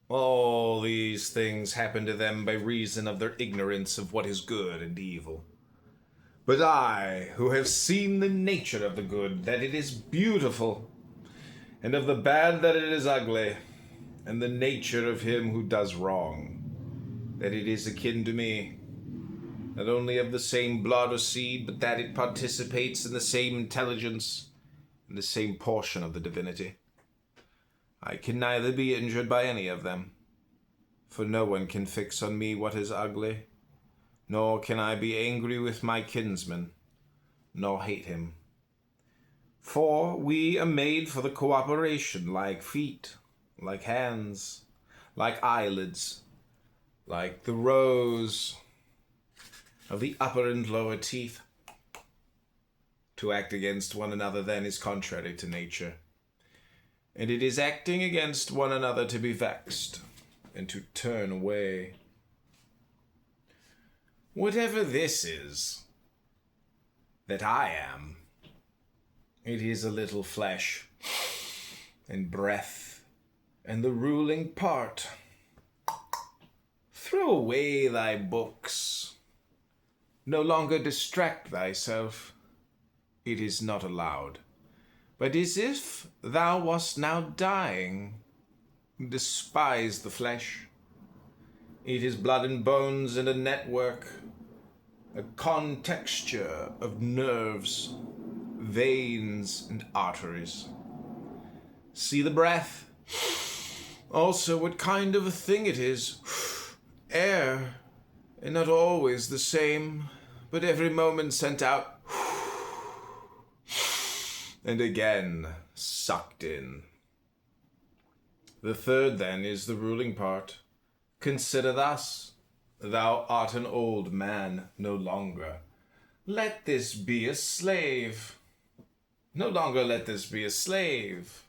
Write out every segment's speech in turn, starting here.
All these things happen to them by reason of their ignorance of what is good and evil. But I, who have seen the nature of the good, that it is beautiful, and of the bad that it is ugly, and the nature of him who does wrong, that it is akin to me, not only of the same blood or seed, but that it participates in the same intelligence, and the same portion of the divinity. I can neither be injured by any of them, for no one can fix on me what is ugly, nor can I be angry with my kinsman, nor hate him. For we are made for the cooperation, like feet, like hands, like eyelids, like the rows of the upper and lower teeth. To act against one another then is contrary to nature, and it is acting against one another to be vexed, and to turn away. Whatever this is that I am, it is a little flesh and breath and the ruling part. Throw away thy books. No longer distract thyself. It is not allowed, but as if thou wast now dying. Despise the flesh. It is blood and bones and a network, a contexture of nerves, veins, and arteries. See the breath. Also what kind of a thing it is. Air, and not always the same, but every moment sent out, and again sucked in. The third, then, is the ruling part. Consider thus. Thou art an old man no longer. Let this be a slave. No longer let this be a slave.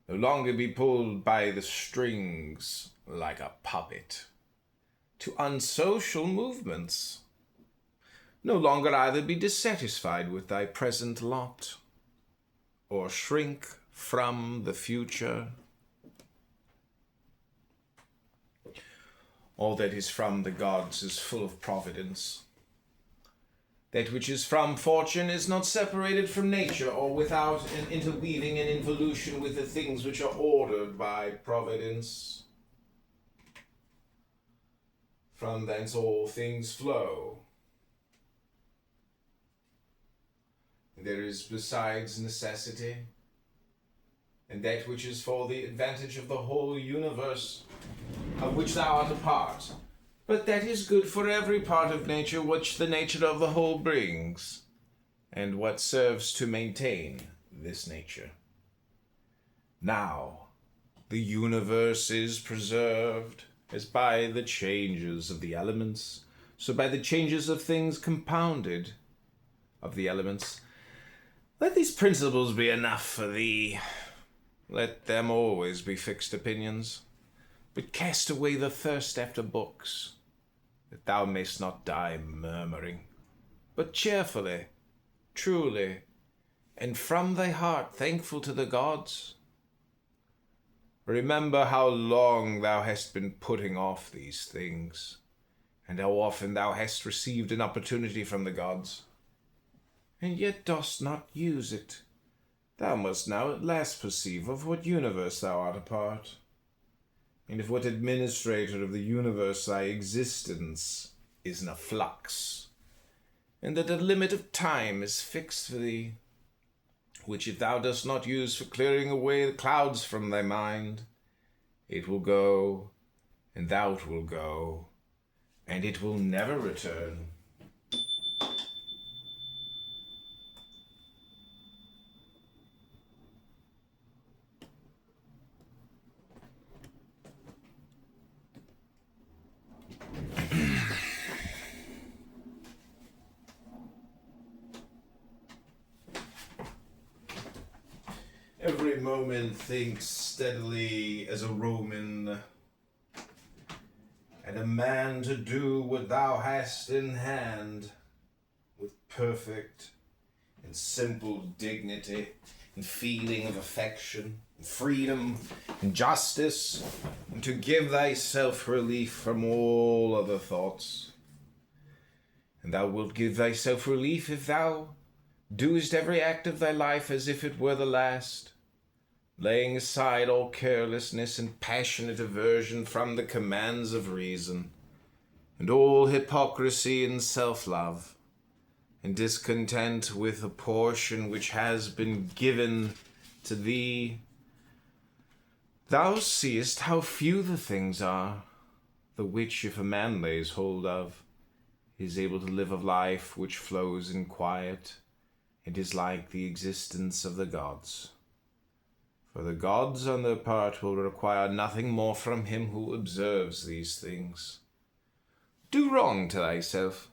No longer be pulled by the strings like a puppet to unsocial movements. No longer either be dissatisfied with thy present lot, or shrink from the future. All that is from the gods is full of providence. That which is from fortune is not separated from nature, or without an interweaving and involution with the things which are ordered by providence. From thence all things flow. There is besides necessity, and that which is for the advantage of the whole universe, of which thou art a part. But that is good for every part of nature which the nature of the whole brings, and what serves to maintain this nature. Now, the universe is preserved, as by the changes of the elements, so by the changes of things compounded of the elements. Let these principles be enough for thee. Let them always be fixed opinions. But cast away the thirst after books, that thou mayst not die murmuring, but cheerfully, truly, and from thy heart thankful to the gods. Remember how long thou hast been putting off these things, and how often thou hast received an opportunity from the gods, and yet dost not use it. Thou must now at last perceive of what universe thou art a part, and of what administrator of the universe thy existence is in a flux, and that a limit of time is fixed for thee, which if thou dost not use for clearing away the clouds from thy mind, it will go, and thou will go, and it will never return. Every moment think steadily as a Roman, and a man to do what thou hast in hand, with perfect and simple dignity and feeling of affection freedom, and justice, and to give thyself relief from all other thoughts. And thou wilt give thyself relief if thou doest every act of thy life as if it were the last, laying aside all carelessness and passionate aversion from the commands of reason, and all hypocrisy and self-love, and discontent with a portion which has been given to thee. Thou seest how few the things are, the which if a man lays hold of, he is able to live a life which flows in quiet, and is like the existence of the gods. For the gods on their part will require nothing more from him who observes these things. Do wrong to thyself,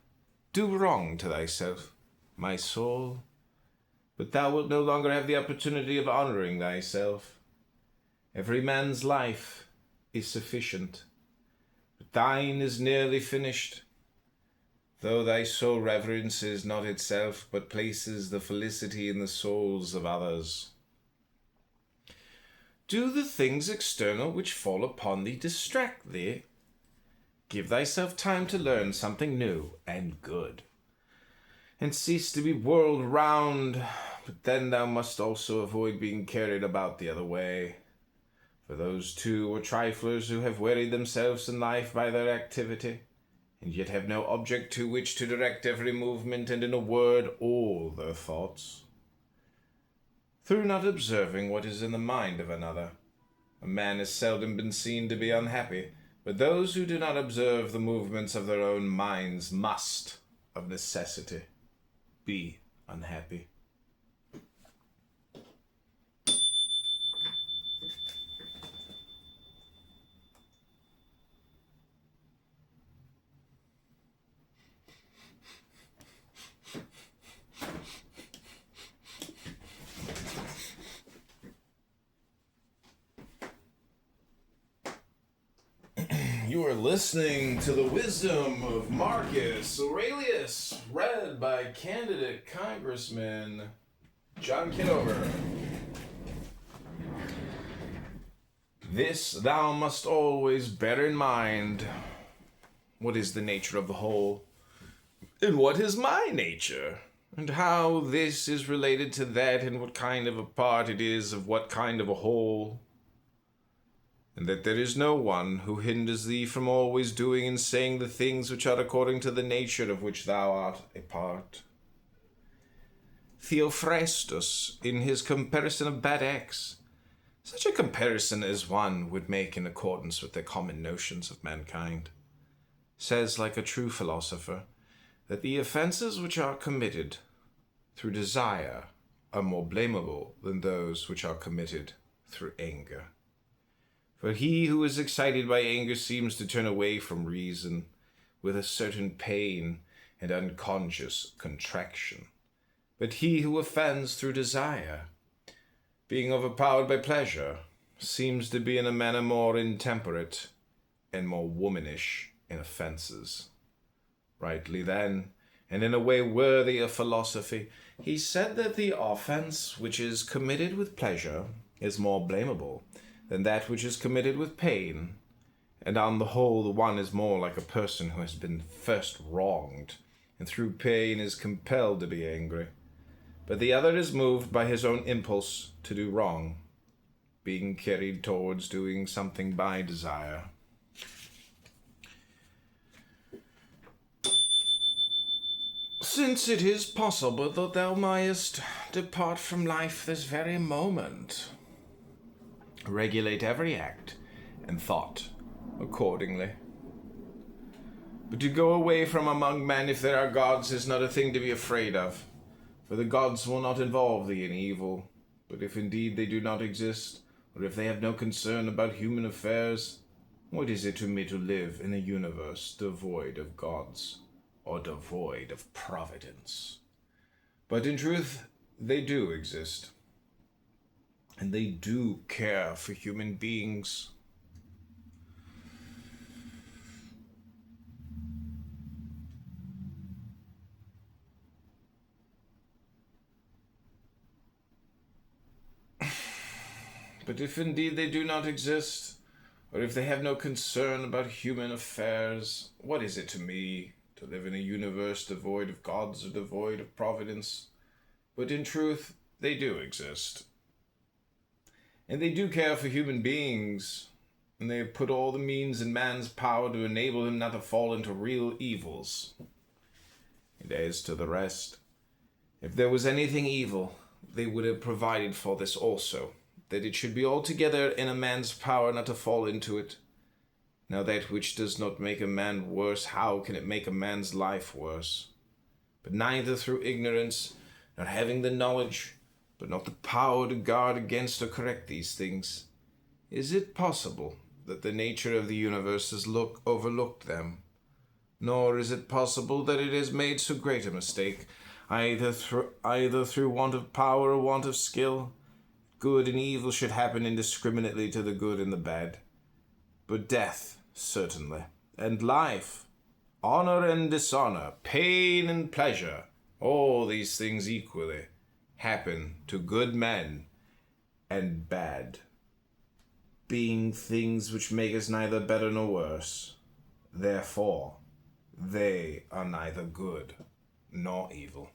my soul, but thou wilt no longer have the opportunity of honoring thyself. Every man's life is sufficient, but thine is nearly finished, though thy soul reverences not itself, but places the felicity in the souls of others. Do the things external which fall upon thee distract thee? Give thyself time to learn something new and good, and cease to be whirled round, but then thou must also avoid being carried about the other way. For those too are triflers who have wearied themselves in life by their activity, and yet have no object to which to direct every movement, and in a word, all their thoughts. Through not observing what is in the mind of another, a man has seldom been seen to be unhappy, but those who do not observe the movements of their own minds must, of necessity, be unhappy. You are listening to the wisdom of Marcus Aurelius, read by candidate Congressman John Kitover. This thou must always bear in mind. What is the nature of the whole? And what is my nature? And how this is related to that, and what kind of a part it is of what kind of a whole? And that there is no one who hinders thee from always doing and saying the things which are according to the nature of which thou art a part. Theophrastus, in his comparison of bad acts, such a comparison as one would make in accordance with the common notions of mankind, says, like a true philosopher, that the offenses which are committed through desire are more blamable than those which are committed through anger. For he who is excited by anger seems to turn away from reason with a certain pain and unconscious contraction. But he who offends through desire, being overpowered by pleasure, seems to be in a manner more intemperate and more womanish in offenses. Rightly then, and in a way worthy of philosophy, he said that the offense which is committed with pleasure is more blamable than that which is committed with pain, and on the whole the one is more like a person who has been first wronged, and through pain is compelled to be angry, but the other is moved by his own impulse to do wrong, being carried towards doing something by desire. Since it is possible that thou mayest depart from life this very moment, regulate every act and thought accordingly. But to go away from among men, if there are gods, is not a thing to be afraid of, for the gods will not involve thee in evil. But if indeed they do not exist, or if they have no concern about human affairs, what is it to me to live in a universe devoid of gods, or devoid of providence? But in truth, they do exist. And they do care for human beings. But if indeed they do not exist, or if they have no concern about human affairs, what is it to me to live in a universe devoid of gods or devoid of providence? But in truth, they do exist. And they do care for human beings, and they have put all the means in man's power to enable him not to fall into real evils. And as to the rest, if there was anything evil, they would have provided for this also, that it should be altogether in a man's power not to fall into it. Now that which does not make a man worse, how can it make a man's life worse? But neither through ignorance, not having the knowledge, but not the power to guard against or correct these things, is it possible that the nature of the universe has overlooked them. Nor is it possible that it has made so great a mistake, either through want of power or want of skill. Good and evil should happen indiscriminately to the good and the bad. But death, certainly, and life, honor and dishonor, pain and pleasure, all these things equally happen to good men and bad, being things which make us neither better nor worse. Therefore, they are neither good nor evil.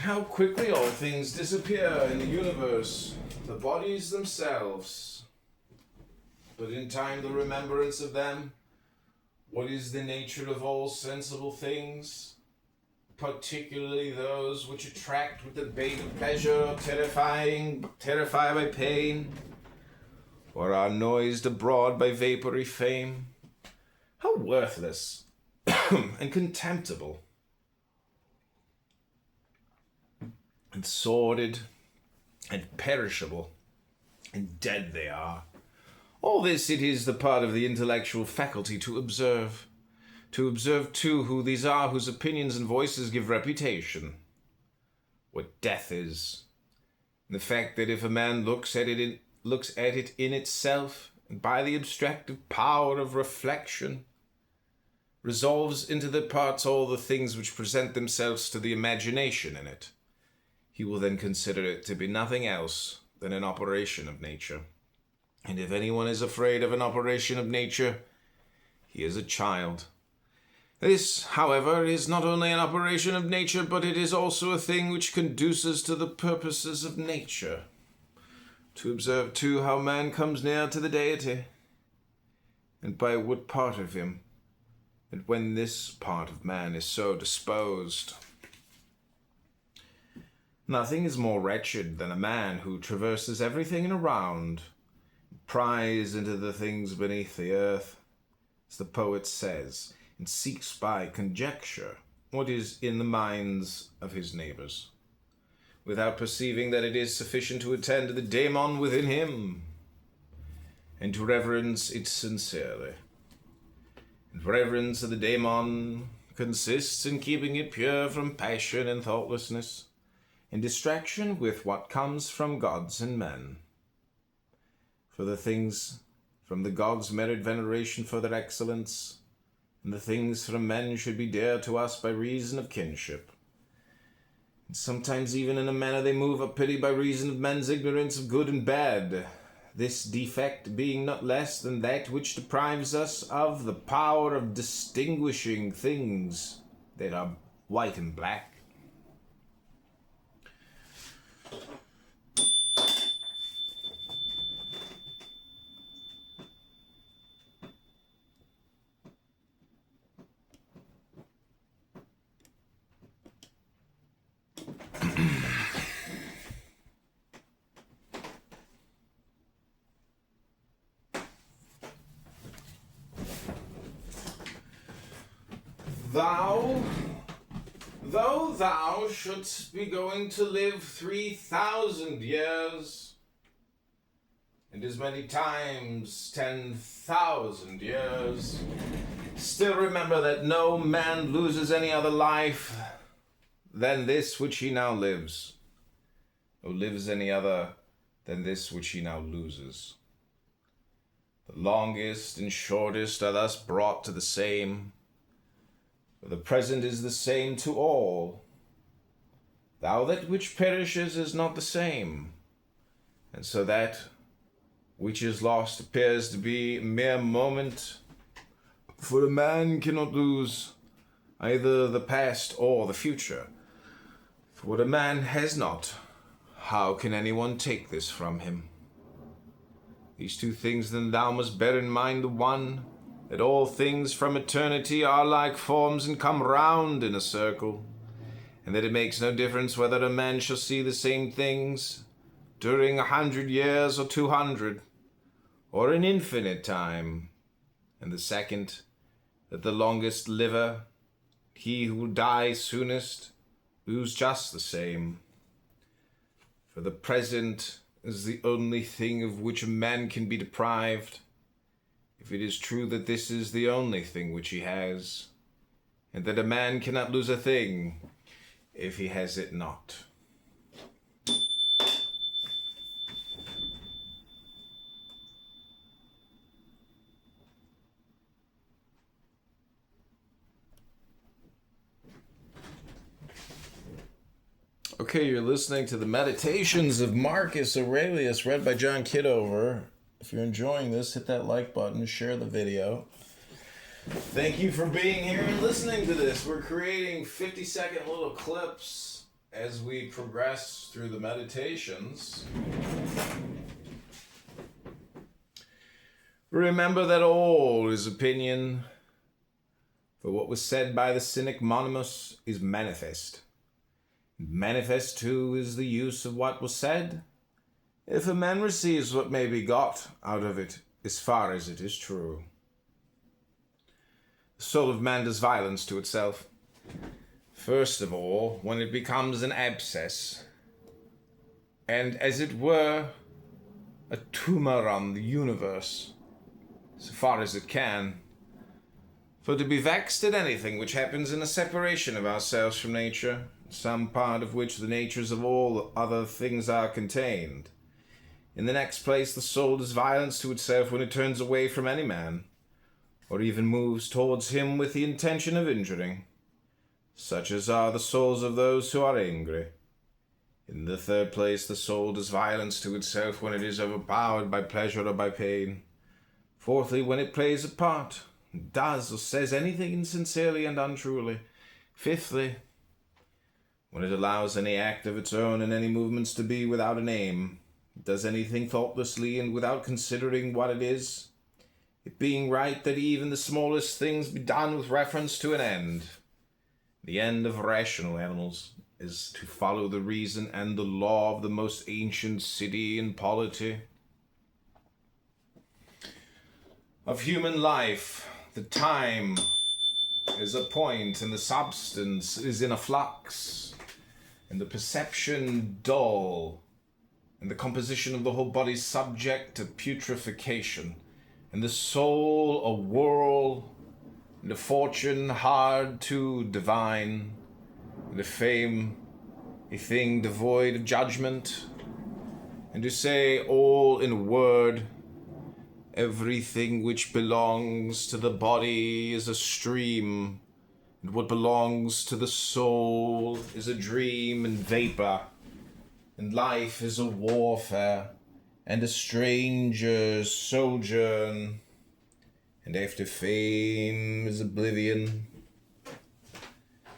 How quickly all things disappear in the universe, the bodies themselves. But in time the remembrance of them, what is the nature of all sensible things, particularly those which attract with the bait of pleasure, or terrify by pain, or are noised abroad by vapory fame, how worthless and contemptible and sordid and perishable and dead they are. All this it is the part of the intellectual faculty to observe too who these are whose opinions and voices give reputation. What death is, and the fact that if a man looks at it in itself, and by the abstractive power of reflection, resolves into the parts all the things which present themselves to the imagination in it, he will then consider it to be nothing else than an operation of nature. And if anyone is afraid of an operation of nature, he is a child. This, however, is not only an operation of nature, but it is also a thing which conduces to the purposes of nature. To observe, too, how man comes near to the deity, and by what part of him, and when this part of man is so disposed. Nothing is more wretched than a man who traverses everything around, pries into the things beneath the earth, as the poet says, and seeks by conjecture what is in the minds of his neighbors, without perceiving that it is sufficient to attend to the daemon within him, and to reverence it sincerely. And reverence of the daemon consists in keeping it pure from passion and thoughtlessness, in distraction with what comes from gods and men. For the things from the gods merit veneration for their excellence, and the things from men should be dear to us by reason of kinship. And sometimes even in a manner they move up pity by reason of men's ignorance of good and bad, this defect being not less than that which deprives us of the power of distinguishing things that are white and black. Though thou shouldst be going to live 3,000 years, and as many times 10,000 years, still remember that no man loses any other life than this which he now lives, or lives any other than this which he now loses. The longest and shortest are thus brought to the same, for the present is the same to all. Thou that which perishes is not the same, and so that which is lost appears to be a mere moment, for a man cannot lose either the past or the future. For what a man has not, how can anyone take this from him? These two things then thou must bear in mind: the one, that all things from eternity are like forms and come round in a circle, and that it makes no difference whether a man shall see the same things during 100 years or 200, or an infinite time. And the second, that the longest liver, he who will die soonest, lose just the same. For the present is the only thing of which a man can be deprived, if it is true that this is the only thing which he has, and that a man cannot lose a thing if he has it not. Okay, you're listening to the Meditations of Marcus Aurelius, read by John Kitover. If you're enjoying this, hit that like button, share the video. Thank you for being here and listening to this. We're creating 50-second little clips as we progress through the meditations. Remember that all is opinion, for what was said by the cynic Monimus is manifest. Manifest too is the use of what was said, if a man receives what may be got out of it, as far as it is true. The soul of man does violence to itself. First of all, when it becomes an abscess, and as it were, a tumor on the universe, so far as it can. For to be vexed at anything which happens in a separation of ourselves from nature, some part of which the natures of all other things are contained. In the next place, the soul does violence to itself when it turns away from any man, or even moves towards him with the intention of injuring, such as are the souls of those who are angry. In the third place, the soul does violence to itself when it is overpowered by pleasure or by pain. Fourthly, when it plays a part, does or says anything insincerely and untruly. Fifthly, when it allows any act of its own and any movements to be without an aim, it does anything thoughtlessly and without considering what it is, it being right that even the smallest things be done with reference to an end. The end of rational animals is to follow the reason and the law of the most ancient city and polity. Of human life, the time is a point, and the substance is in a flux, and the perception dull, and the composition of the whole body subject to putrefaction, and the soul a whirl, and the fortune hard to divine, and the fame a thing devoid of judgment, and to say all in a word, everything which belongs to the body is a stream, and what belongs to the soul is a dream and vapor, and life is a warfare, and a stranger's sojourn, and after fame is oblivion.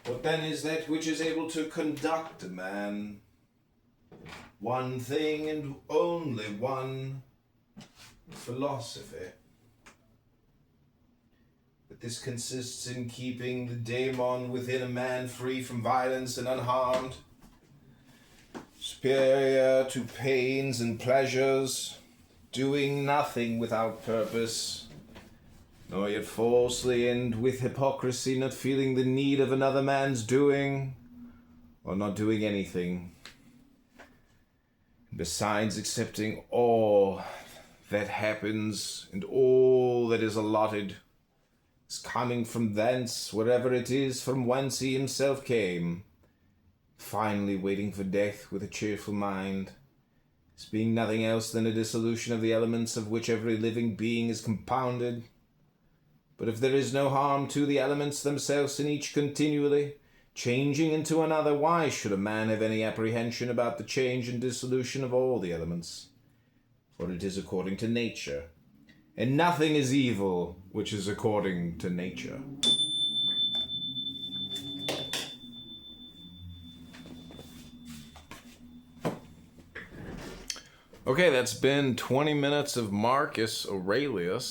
What then is that which is able to conduct a man? One thing and only one: philosophy. But this consists in keeping the daemon within a man free from violence and unharmed, superior to pains and pleasures, doing nothing without purpose, nor yet falsely and with hypocrisy, not feeling the need of another man's doing, or not doing anything. Besides accepting all that happens, and all that is allotted, is coming from thence, wherever it is from whence he himself came, finally waiting for death with a cheerful mind, as being nothing else than a dissolution of the elements of which every living being is compounded. But if there is no harm to the elements themselves in each continually changing into another, why should a man have any apprehension about the change and dissolution of all the elements? For it is according to nature, and nothing is evil which is according to nature. Okay, that's been 20 minutes of Marcus Aurelius.